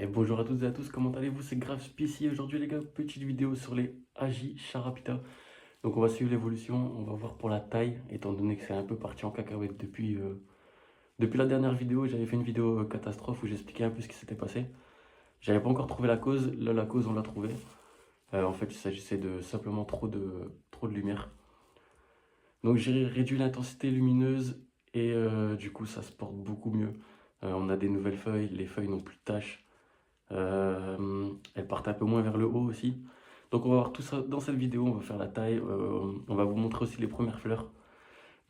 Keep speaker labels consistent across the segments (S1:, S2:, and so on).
S1: Et bonjour à toutes et à tous, comment allez-vous? C'est Grave Spécial aujourd'hui les gars, petite vidéo sur les Agi Charapita. Donc on va suivre l'évolution, on va voir pour la taille, étant donné que c'est un peu parti en cacahuète depuis la dernière vidéo. J'avais fait une vidéo catastrophe où j'expliquais un peu ce qui s'était passé. J'avais pas encore trouvé la cause, là la cause on l'a trouvée. En fait il s'agissait de simplement trop de lumière. Donc j'ai réduit l'intensité lumineuse et du coup ça se porte beaucoup mieux. On a des nouvelles feuilles, les feuilles n'ont plus de taches. Elles partent un peu moins vers le haut aussi. Donc on va voir tout ça dans cette vidéo, on va faire la taille, on va vous montrer aussi les premières fleurs.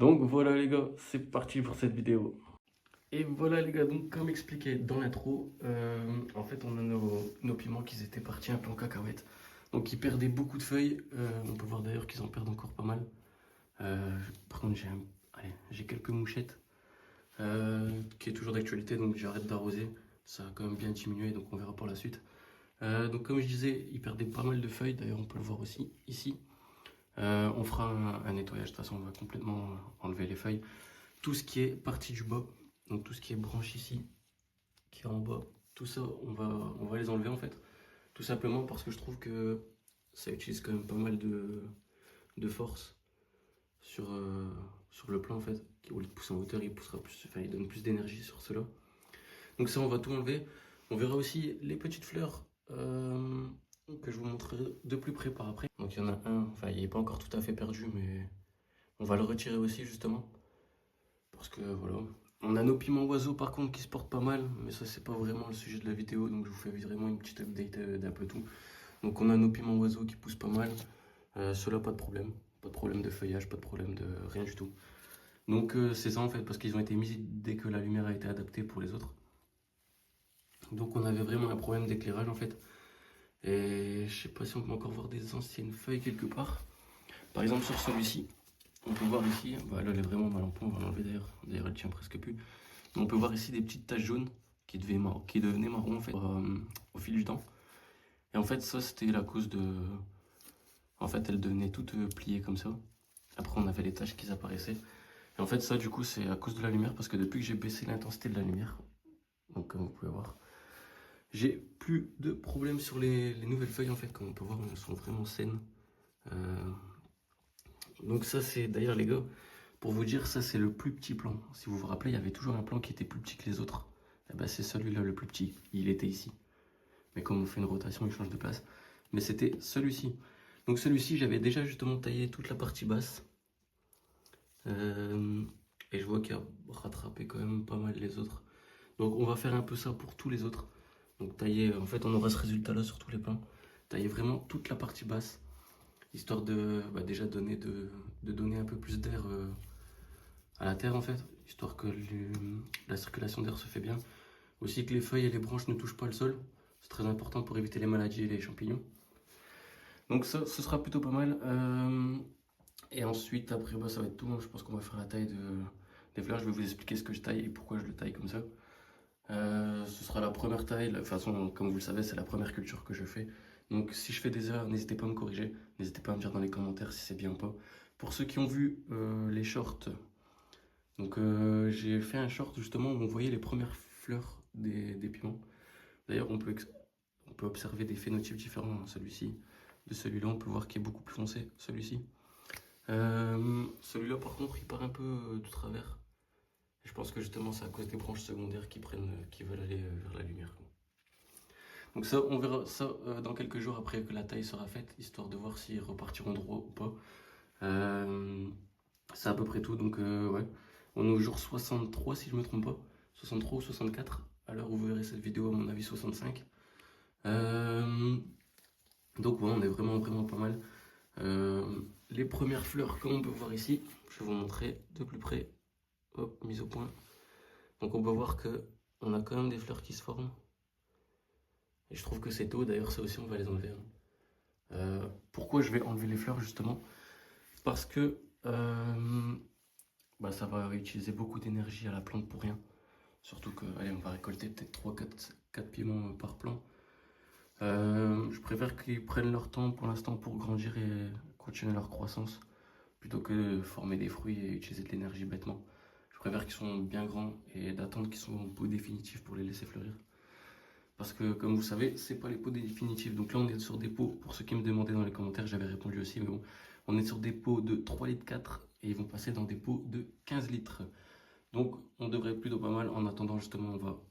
S1: Donc voilà les gars, c'est parti pour cette vidéo. Et voilà les gars, donc comme expliqué dans l'intro, en fait on a nos piments qui étaient partis un peu en cacahuète. Donc ils perdaient beaucoup de feuilles, on peut voir d'ailleurs qu'ils en perdent encore pas mal. Par contre j'ai quelques mouchettes qui est toujours d'actualité, donc j'arrête d'arroser. Ça a quand même bien diminué, donc on verra pour la suite. Donc comme je disais, il perdait pas mal de feuilles, d'ailleurs on peut le voir aussi ici. On fera un nettoyage, de toute façon on va complètement enlever les feuilles. Tout ce qui est partie du bas, donc tout ce qui est branche ici, qui est en bas, tout ça on va les enlever en fait. Tout simplement parce que je trouve que ça utilise quand même pas mal de force sur, sur le plan en fait. Au lieu de pousser en hauteur, il poussera plus, enfin il donne plus d'énergie sur cela. Donc ça on va tout enlever. On verra aussi les petites fleurs que je vous montrerai de plus près par après. Donc il y en a un, enfin il n'est pas encore tout à fait perdu, mais on va le retirer aussi justement. Parce que voilà. On a nos piments oiseaux par contre qui se portent pas mal, mais ça c'est pas vraiment le sujet de la vidéo, donc je vous fais vraiment une petite update d'un peu tout. Donc on a nos piments oiseaux qui poussent pas mal, ceux-là pas de problème. Pas de problème de feuillage, pas de problème de rien du tout. Donc c'est ça en fait, parce qu'ils ont été mis dès que la lumière a été adaptée pour les autres. Donc on avait vraiment un problème d'éclairage en fait. Et je sais pas si on peut encore voir des anciennes feuilles quelque part. Par exemple sur celui-ci, on peut voir ici, bah là elle est vraiment mal en point, on va l'enlever d'ailleurs, elle tient presque plus. Mais on peut voir ici des petites taches jaunes qui devenaient marron en fait au fil du temps. Et en fait ça c'était la cause de... En fait elles devenaient toutes pliées comme ça. Après on avait les taches qui apparaissaient. Et en fait ça du coup c'est à cause de la lumière parce que depuis que j'ai baissé l'intensité de la lumière, donc comme vous pouvez voir, j'ai plus de problème sur les nouvelles feuilles en fait, comme on peut voir, elles sont vraiment saines. Euh, donc ça c'est d'ailleurs les gars, pour vous dire, ça c'est le plus petit plan. Si vous vous rappelez, il y avait toujours un plan qui était plus petit que les autres. Et ben, c'est celui-là le plus petit, il était ici. Mais comme on fait une rotation, il change de place. Mais c'était celui-ci. Donc celui-ci, j'avais déjà justement taillé toute la partie basse. Euh, et je vois qu'il a rattrapé quand même pas mal les autres. Donc on va faire un peu ça pour tous les autres. Donc tailler, en fait on aura ce résultat là sur tous les plans. Tailler vraiment toute la partie basse, histoire de déjà de donner un peu plus d'air à la terre en fait, histoire que la circulation d'air se fait bien. Aussi que les feuilles et les branches ne touchent pas le sol, c'est très important pour éviter les maladies et les champignons. Donc ça, ce sera plutôt pas mal. Et ensuite après bah, ça va être tout, hein. Je pense qu'on va faire la taille des fleurs, je vais vous expliquer ce que je taille et pourquoi je le taille comme ça. Ce sera la première taille, de toute façon comme vous le savez c'est la première culture que je fais. Donc si je fais des erreurs, n'hésitez pas à me corriger, n'hésitez pas à me dire dans les commentaires si c'est bien ou pas. Pour ceux qui ont vu les shorts, donc j'ai fait un short justement où on voyait les premières fleurs des piments. D'ailleurs on peut observer des phénotypes différents, hein, celui-ci. De celui-là on peut voir qu'il est beaucoup plus foncé, celui-ci. Celui-là par contre il part un peu de travers. Je pense que justement c'est à cause des branches secondaires qui veulent aller vers la lumière. Donc ça, on verra ça dans quelques jours après que la taille sera faite, histoire de voir s'ils repartiront droit ou pas. C'est à peu près tout, donc ouais. On est au jour 63 si je me trompe pas. 63 ou 64, à l'heure où vous verrez cette vidéo, à mon avis 65. Donc ouais, on est vraiment pas mal. Les premières fleurs, comme on peut voir ici, je vais vous montrer de plus près. Hop, mise au point. Donc on peut voir que on a quand même des fleurs qui se forment. Et je trouve que c'est tôt, d'ailleurs ça aussi on va les enlever, hein. Pourquoi je vais enlever les fleurs justement? Parce que bah, ça va utiliser beaucoup d'énergie à la plante pour rien. Surtout que, allez, on va récolter peut-être 3-4 piments par plant. Je préfère qu'ils prennent leur temps pour l'instant pour grandir et continuer leur croissance, plutôt que de former des fruits et utiliser de l'énergie bêtement. Je préfère qu'ils soient bien grands et d'attendre qu'ils soient au bout définitif pour les laisser fleurir. Parce que comme vous savez, c'est pas les pots définitifs. Donc là on est sur des pots, pour ceux qui me demandaient dans les commentaires, j'avais répondu aussi, mais bon, on est sur des pots de 3 litres 4 et ils vont passer dans des pots de 15 litres. Donc on devrait être plutôt pas mal. En attendant justement, on va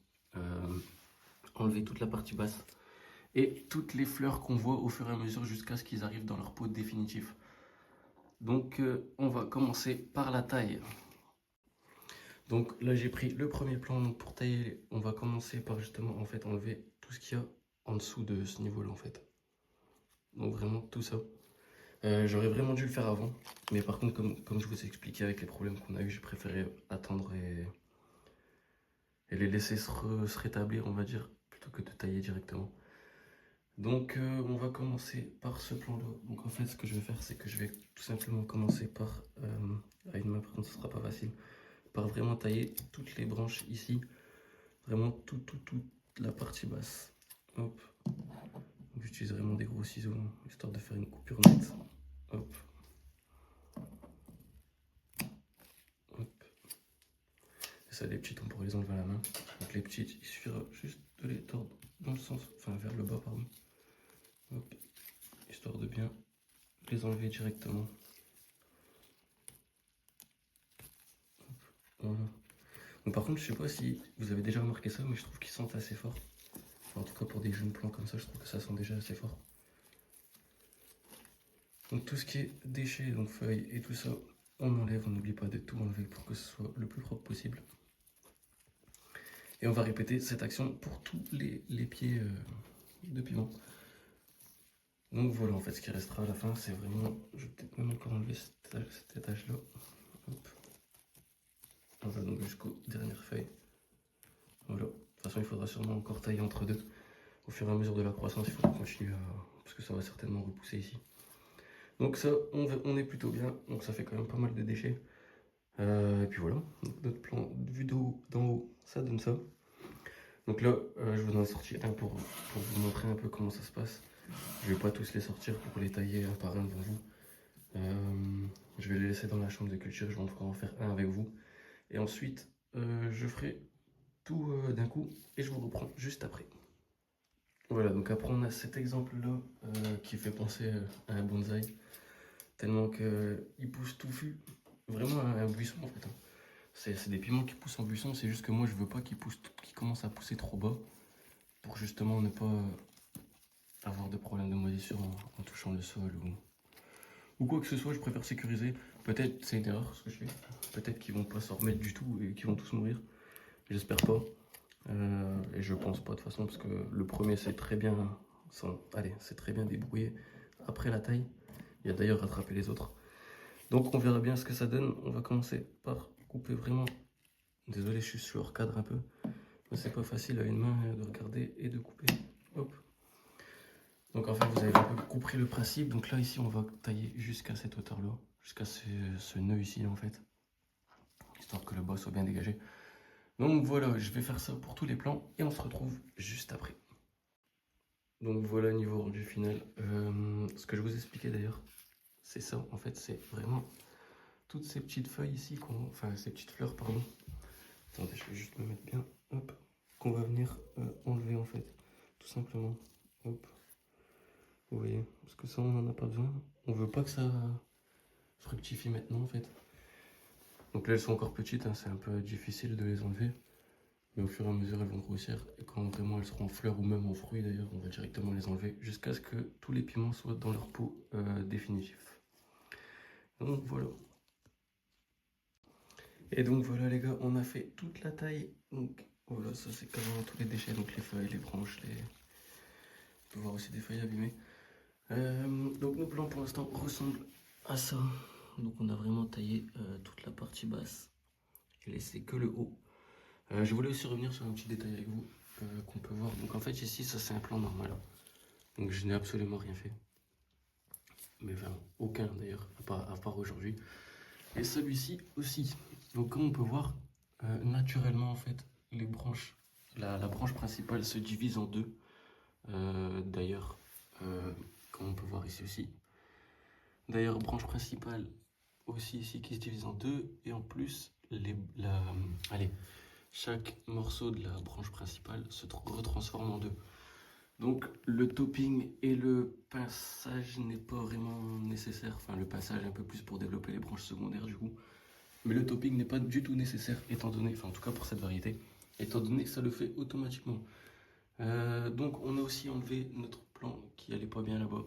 S1: enlever toute la partie basse et toutes les fleurs qu'on voit au fur et à mesure jusqu'à ce qu'ils arrivent dans leur pot définitif. Donc on va commencer par la taille. Donc là j'ai pris le premier plan. Donc pour tailler, on va commencer par justement en fait enlever tout ce qu'il y a en dessous de ce niveau là en fait. Donc vraiment tout ça. J'aurais vraiment dû le faire avant, mais par contre comme je vous ai expliqué avec les problèmes qu'on a eu, j'ai préféré attendre et les laisser se rétablir, on va dire, plutôt que de tailler directement. Donc on va commencer par ce plan là. Donc en fait ce que je vais faire, c'est que je vais tout simplement commencer par à une main, par contre ce sera pas facile, par vraiment tailler toutes les branches ici, vraiment toute la partie basse. Hop. Donc j'utilise vraiment des gros ciseaux histoire de faire une coupure nette. Hop. Hop. Et ça, les petites on pourrait les enlever à la main. Donc les petites, il suffira juste de les tordre dans le sens, enfin vers le bas pardon. Hop. Histoire de bien les enlever directement. Voilà. Donc par contre, je sais pas si vous avez déjà remarqué ça, mais je trouve qu'ils sentent assez fort. Enfin, en tout cas pour des jeunes plants comme ça, je trouve que ça sent déjà assez fort. Donc tout ce qui est déchets, donc feuilles et tout ça, on enlève, on n'oublie pas de tout enlever pour que ce soit le plus propre possible. Et on va répéter cette action pour tous les pieds de piment. Donc voilà, en fait, ce qui restera à la fin, c'est vraiment... Je vais peut-être même encore enlever cet étage-là. Hop. On va donc jusqu'aux dernières feuilles. Voilà. De toute façon, il faudra sûrement encore tailler entre deux. Au fur et à mesure de la croissance, il faudra continuer à... parce que ça va certainement repousser ici. Donc ça, on est plutôt bien. Donc ça fait quand même pas mal de déchets. Et puis voilà. Donc notre plan vu d'en haut, ça donne ça. Donc là, je vous en ai sorti un pour vous montrer un peu comment ça se passe. Je vais pas tous les sortir pour les tailler un par un devant vous. Je vais les laisser dans la chambre de culture. Je vais en faire un avec vous. Et ensuite, je ferai tout d'un coup et je vous reprends juste après. Voilà, donc après on a cet exemple-là qui fait penser à un bonsaï, tellement qu'il pousse touffu, vraiment un buisson en fait. C'est des piments qui poussent en buisson, c'est juste que moi je veux pas qu'ils commencent à pousser trop bas, pour justement ne pas avoir de problème de moisissure en touchant le sol ou quoi que ce soit. Je préfère sécuriser. Peut-être c'est une erreur ce que je fais, peut-être qu'ils vont pas s'en remettre du tout et qu'ils vont tous mourir, j'espère pas. Et je pense pas de toute façon, parce que le premier c'est très bien, c'est très bien débrouillé après la taille. Il a d'ailleurs rattrapé les autres. Donc on verra bien ce que ça donne. On va commencer par couper vraiment. Désolé, je suis hors cadre un peu. Mais c'est pas facile à une main de regarder et de couper. Hop. Donc en fait vous avez un peu compris le principe. Donc là ici on va tailler jusqu'à cette hauteur là, jusqu'à ce nœud ici en fait, histoire que le bas soit bien dégagé. Donc voilà, je vais faire ça pour tous les plans et on se retrouve juste après. Donc voilà, niveau rendu final. Ce que je vous expliquais d'ailleurs, c'est ça en fait, c'est vraiment toutes ces petites feuilles ici, enfin ces petites fleurs, pardon. Attendez, je vais juste me mettre bien, hop, qu'on va venir enlever en fait, tout simplement. Hop, vous voyez, parce que ça on n'en a pas besoin. On veut pas que ça fructifie maintenant en fait. Donc là elles sont encore petites, hein, c'est un peu difficile de les enlever. Mais au fur et à mesure, elles vont grossir. Et quand vraiment elles seront en fleurs ou même en fruits d'ailleurs, on va directement les enlever jusqu'à ce que tous les piments soient dans leur pot définitif. Donc voilà. Et donc voilà les gars, on a fait toute la taille. Donc voilà, ça c'est carrément tous les déchets, donc les feuilles, les branches, on peut voir aussi des feuilles abîmées. Donc nos plants pour l'instant ressemblent à ça. Donc on a vraiment taillé toute la partie basse et laissé que le haut. Je voulais aussi revenir sur un petit détail avec vous qu'on peut voir. Donc en fait ici ça c'est un plan normal. Donc je n'ai absolument rien fait. Mais enfin aucun d'ailleurs, à part aujourd'hui. Et celui-ci aussi. Donc comme on peut voir, naturellement en fait, les branches, la branche principale se divise en deux. D'ailleurs, comme on peut voir ici aussi. D'ailleurs, branche principale aussi ici qui se divise en deux. Et en plus, allez, chaque morceau de la branche principale se retransforme en deux. Donc le topping et le pinçage n'est pas vraiment nécessaire. Enfin, le pinçage un peu plus pour développer les branches secondaires du coup. Mais le topping n'est pas du tout nécessaire étant donné, enfin en tout cas pour cette variété, étant donné que ça le fait automatiquement. Donc on a aussi enlevé notre plant qui allait pas bien là-bas,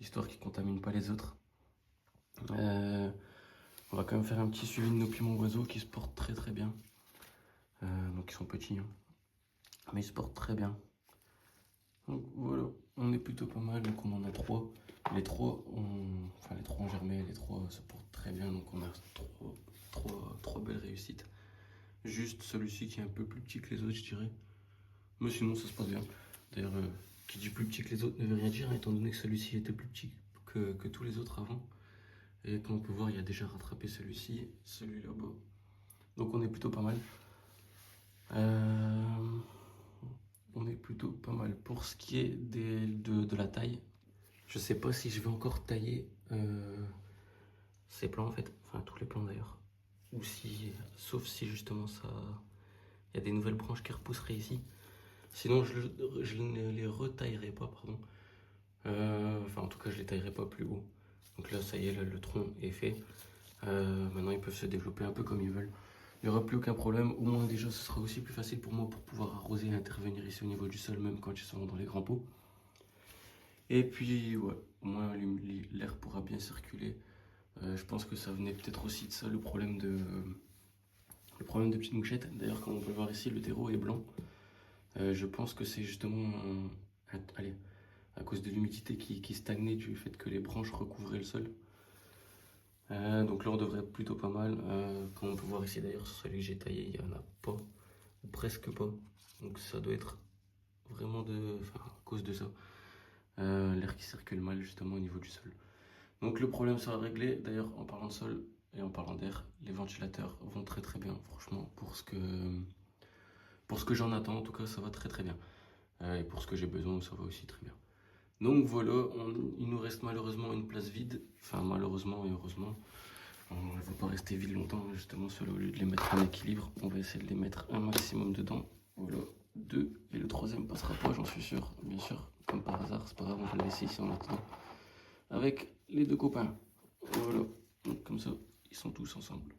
S1: histoire qu'il contamine pas les autres. On va quand même faire un petit suivi de nos piments oiseaux qui se portent très très bien. Donc ils sont petits, hein, mais ils se portent très bien. Donc voilà, on est plutôt pas mal, donc on en a 3. Les trois ont germé, les 3 se portent très bien, donc on a 3 belles réussites. Juste celui-ci qui est un peu plus petit que les autres, je dirais. Mais sinon, ça se passe bien. D'ailleurs, qui dit plus petit que les autres ne veut rien dire, étant donné que celui-ci était plus petit que tous les autres avant. Et comme on peut voir, il a déjà rattrapé celui-ci, celui là-bas. Donc on est plutôt pas mal. On est plutôt pas mal. Pour ce qui est de la taille, je sais pas si je vais encore tailler ces plants en fait, enfin tous les plants d'ailleurs. Ou si, sauf si justement ça, il y a des nouvelles branches qui repousseraient ici. Sinon je ne les retaillerai pas, pardon. Enfin en tout cas je les taillerai pas plus haut. Donc là ça y est, le tronc est fait. Maintenant ils peuvent se développer un peu comme ils veulent. Il n'y aura plus aucun problème, au moins déjà ce sera aussi plus facile pour moi pour pouvoir arroser et intervenir ici au niveau du sol, même quand ils seront dans les grands pots. Et puis ouais, au moins l'air pourra bien circuler. Je pense que ça venait peut-être aussi de ça le problème de petites mouchettes. D'ailleurs comme on peut le voir ici, le terreau est blanc. Je pense que c'est justement allez, à cause de l'humidité qui stagnait du fait que les branches recouvraient le sol. Donc là on devrait être plutôt pas mal. Comme on peut voir ici d'ailleurs sur celui que j'ai taillé, il n'y en a pas, ou presque pas. Donc ça doit être vraiment à cause de ça. L'air qui circule mal justement au niveau du sol. Donc le problème sera réglé. D'ailleurs en parlant de sol et en parlant d'air, les ventilateurs vont très très bien. Franchement pour ce que j'en attends en tout cas ça va très très bien. Et pour ce que j'ai besoin ça va aussi très bien. Donc voilà, il nous reste malheureusement une place vide. Enfin malheureusement et heureusement. On ne va pas rester vide longtemps justement, au lieu de les mettre en équilibre, on va essayer de les mettre un maximum dedans. Voilà, 2. Et le troisième passera pas, j'en suis sûr, bien sûr. Comme par hasard, c'est pas grave, on va le laisser ici en attendant. Avec les 2 copains. Voilà, donc comme ça, ils sont tous ensemble.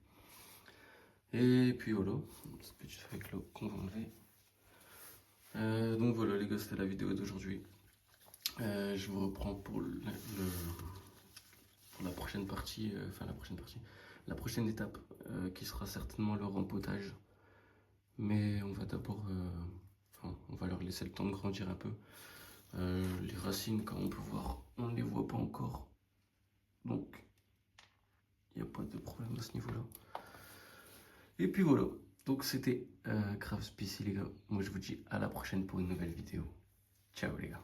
S1: Et puis voilà, cette petite feuille là qu'on va enlever. Donc voilà les gars, c'était la vidéo d'aujourd'hui. Je vous reprends pour la prochaine partie, la prochaine étape qui sera certainement le rempotage. Mais on va d'abord, on va leur laisser le temps de grandir un peu. Les racines, comme on peut voir, on ne les voit pas encore. Donc, il n'y a pas de problème à ce niveau-là. Et puis voilà, donc c'était Grave Spécial les gars. Moi je vous dis à la prochaine pour une nouvelle vidéo. Ciao les gars.